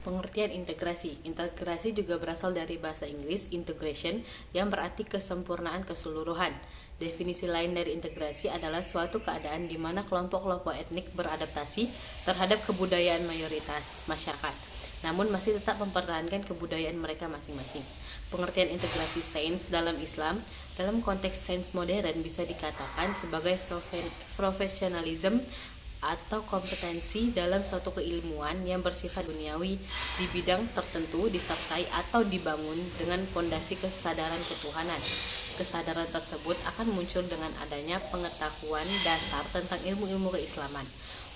Pengertian integrasi. Integrasi juga berasal dari bahasa Inggris integration yang berarti kesempurnaan keseluruhan. Definisi lain dari integrasi adalah suatu keadaan di mana kelompok-kelompok etnik beradaptasi terhadap kebudayaan mayoritas masyarakat, namun masih tetap mempertahankan kebudayaan mereka masing-masing. Pengertian integrasi sains dalam Islam dalam konteks sains modern bisa dikatakan sebagai profesionalisme atau kompetensi dalam suatu keilmuan yang bersifat duniawi di bidang tertentu disertai atau dibangun dengan fondasi kesadaran ketuhanan. Kesadaran tersebut akan muncul dengan adanya pengetahuan dasar tentang ilmu-ilmu keislaman.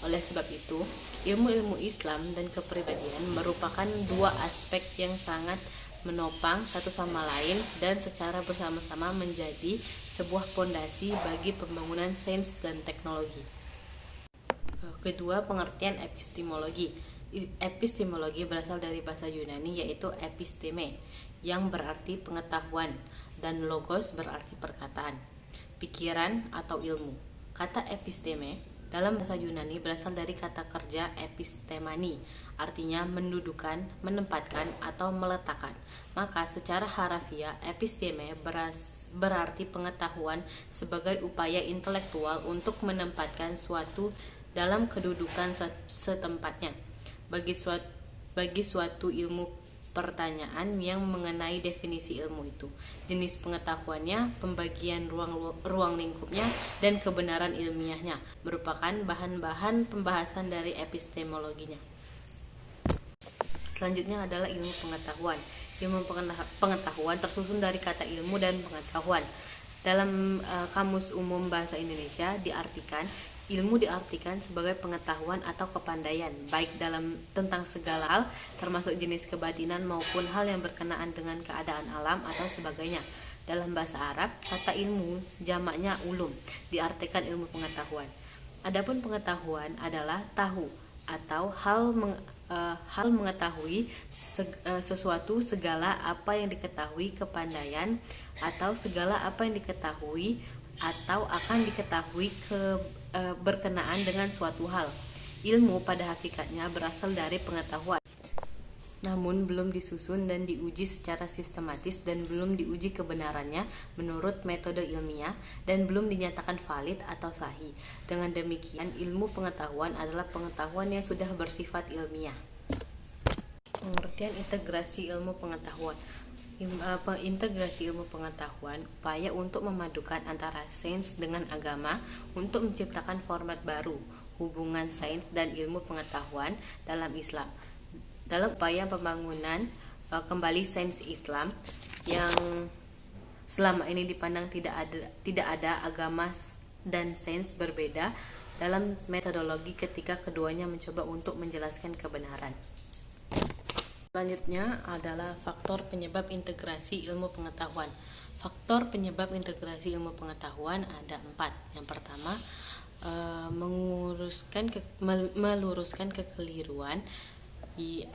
Oleh sebab itu, ilmu-ilmu Islam dan kepribadian merupakan dua aspek yang sangat menopang satu sama lain dan secara bersama-sama menjadi sebuah fondasi bagi pembangunan sains dan teknologi. Kedua, pengertian epistemologi. Epistemologi berasal dari bahasa Yunani yaitu episteme, yang berarti pengetahuan, dan logos berarti perkataan, pikiran atau ilmu. Kata episteme dalam bahasa Yunani berasal dari kata kerja epistemani, artinya mendudukan, menempatkan, atau meletakkan. Maka secara harafiah, episteme berarti pengetahuan sebagai upaya intelektual untuk menempatkan suatu dalam kedudukan setempatnya. Bagi suatu ilmu pertanyaan yang mengenai definisi ilmu itu, jenis pengetahuannya, pembagian ruang lingkupnya, dan kebenaran ilmiahnya merupakan bahan-bahan pembahasan dari epistemologinya. Selanjutnya adalah ilmu pengetahuan. Ilmu pengetahuan tersusun dari kata ilmu dan pengetahuan. Dalam Kamus Umum Bahasa Indonesia ilmu diartikan sebagai pengetahuan atau kepandaian, baik dalam tentang segala hal, termasuk jenis kebatinan maupun hal yang berkenaan dengan keadaan alam atau sebagainya. Dalam bahasa Arab, kata ilmu jamaknya ulum diartikan ilmu pengetahuan. Adapun pengetahuan adalah tahu atau hal mengetahui sesuatu, segala apa yang diketahui, kepandaian atau segala apa yang diketahui atau akan diketahui berkenaan dengan suatu hal. Ilmu pada hakikatnya berasal dari pengetahuan, namun belum disusun dan diuji secara sistematis dan belum diuji kebenarannya menurut metode ilmiah dan belum dinyatakan valid atau sahih. Dengan demikian, ilmu pengetahuan adalah pengetahuan yang sudah bersifat ilmiah. Pengertian integrasi ilmu pengetahuan. Integrasi ilmu pengetahuan, upaya untuk memadukan antara sains dengan agama untuk menciptakan format baru hubungan sains dan ilmu pengetahuan dalam Islam. Dalam upaya pembangunan kembali sains Islam yang selama ini dipandang tidak ada agama dan sains berbeda dalam metodologi ketika keduanya mencoba untuk menjelaskan kebenaran. Selanjutnya adalah faktor penyebab integrasi ilmu pengetahuan. Faktor penyebab integrasi ilmu pengetahuan ada 4. Yang pertama, meluruskan kekeliruan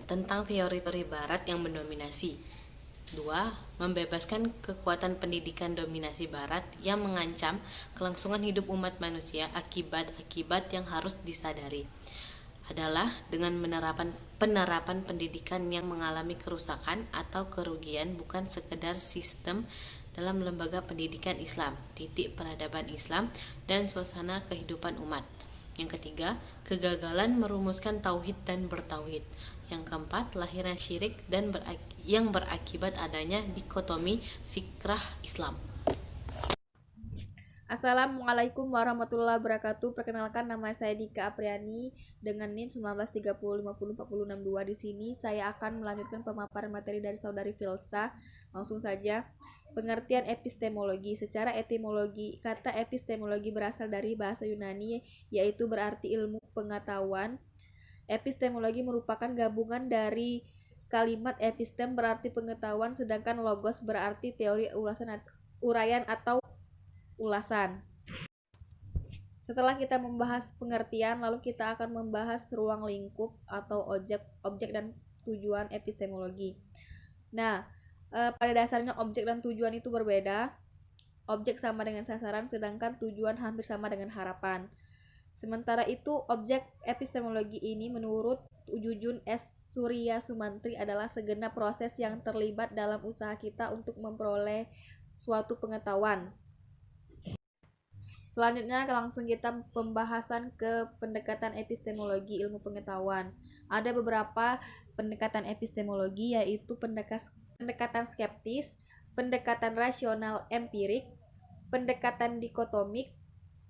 tentang teori-teori barat yang mendominasi. 2. Membebaskan kekuatan pendidikan dominasi barat yang mengancam kelangsungan hidup umat manusia. Akibat-akibat yang harus disadari adalah dengan penerapan pendidikan yang mengalami kerusakan atau kerugian bukan sekedar sistem dalam lembaga pendidikan Islam, titik peradaban Islam, dan suasana kehidupan umat. Yang ketiga, kegagalan merumuskan tauhid dan bertauhid. Yang keempat, lahiran syirik dan yang berakibat adanya dikotomi fikrah Islam. Assalamualaikum warahmatullahi wabarakatuh. Perkenalkan, nama saya Dika Apriani dengan NIM 1930504062. Di sini saya akan melanjutkan pemaparan materi dari saudari Filsa. Langsung saja. Pengertian epistemologi. Secara etimologi, kata epistemologi berasal dari bahasa Yunani, yaitu berarti ilmu pengetahuan. Epistemologi merupakan gabungan dari kalimat epistem berarti pengetahuan, sedangkan logos berarti teori, uraian atau ulasan. Setelah kita membahas pengertian, lalu kita akan membahas ruang lingkup atau objek dan tujuan epistemologi. Nah, pada dasarnya objek dan tujuan itu berbeda. Objek sama dengan sasaran, sedangkan tujuan hampir sama dengan harapan. Sementara itu, objek epistemologi ini menurut Jujun S. Surya Sumantri adalah segenap proses yang terlibat dalam usaha kita untuk memperoleh suatu pengetahuan. Selanjutnya langsung kita pembahasan ke pendekatan epistemologi ilmu pengetahuan. Ada beberapa pendekatan epistemologi yaitu pendekatan skeptis, pendekatan rasional empirik, pendekatan dikotomik,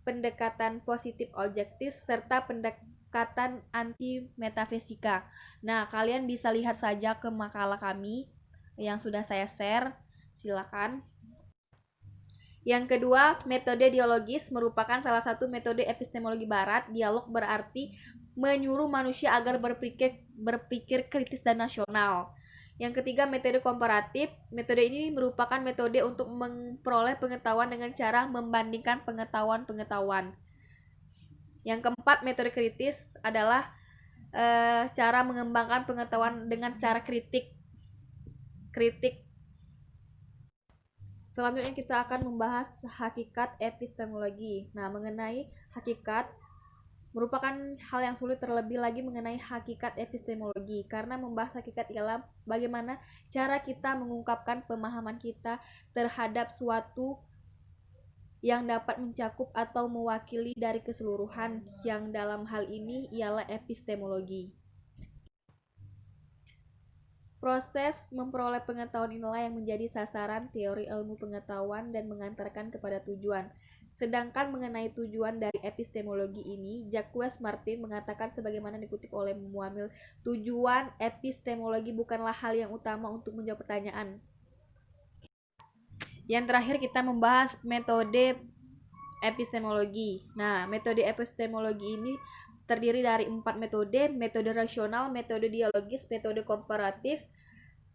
pendekatan positif objektif, serta pendekatan anti metafisika. Nah, kalian bisa lihat saja ke makalah kami yang sudah saya share. Silakan. Yang kedua, metode dialogis merupakan salah satu metode epistemologi barat. Dialog berarti menyuruh manusia agar berpikir kritis dan nasional. Yang ketiga, metode komparatif. Metode ini merupakan metode untuk memperoleh pengetahuan dengan cara membandingkan pengetahuan-pengetahuan. Yang keempat, metode kritis adalah cara mengembangkan pengetahuan dengan cara kritik. Selanjutnya kita akan membahas hakikat epistemologi. Nah, mengenai hakikat merupakan hal yang sulit, terlebih lagi mengenai hakikat epistemologi, karena membahas hakikat ialah bagaimana cara kita mengungkapkan pemahaman kita terhadap suatu yang dapat mencakup atau mewakili dari keseluruhan, yang dalam hal ini ialah epistemologi. Proses memperoleh pengetahuan inilah yang menjadi sasaran teori ilmu pengetahuan dan mengantarkan kepada tujuan. Sedangkan mengenai tujuan dari epistemologi ini, Jacques Martin mengatakan sebagaimana dikutip oleh Muamil, tujuan epistemologi bukanlah hal yang utama untuk menjawab pertanyaan. Yang terakhir kita membahas metode epistemologi. Nah, metode epistemologi ini terdiri dari 4 metode rasional, metode dialogis, metode komparatif,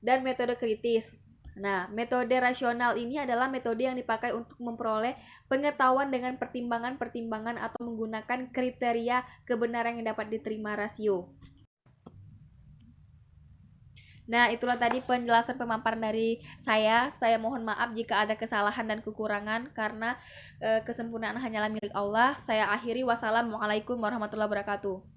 dan metode kritis. Nah, metode rasional ini adalah metode yang dipakai untuk memperoleh pengetahuan dengan pertimbangan-pertimbangan atau menggunakan kriteria kebenaran yang dapat diterima rasio. Nah, itulah tadi penjelasan pemaparan dari saya. Saya mohon maaf jika ada kesalahan dan kekurangan, karena kesempurnaan hanyalah milik Allah. Saya akhiri. Wassalamualaikum warahmatullahi wabarakatuh.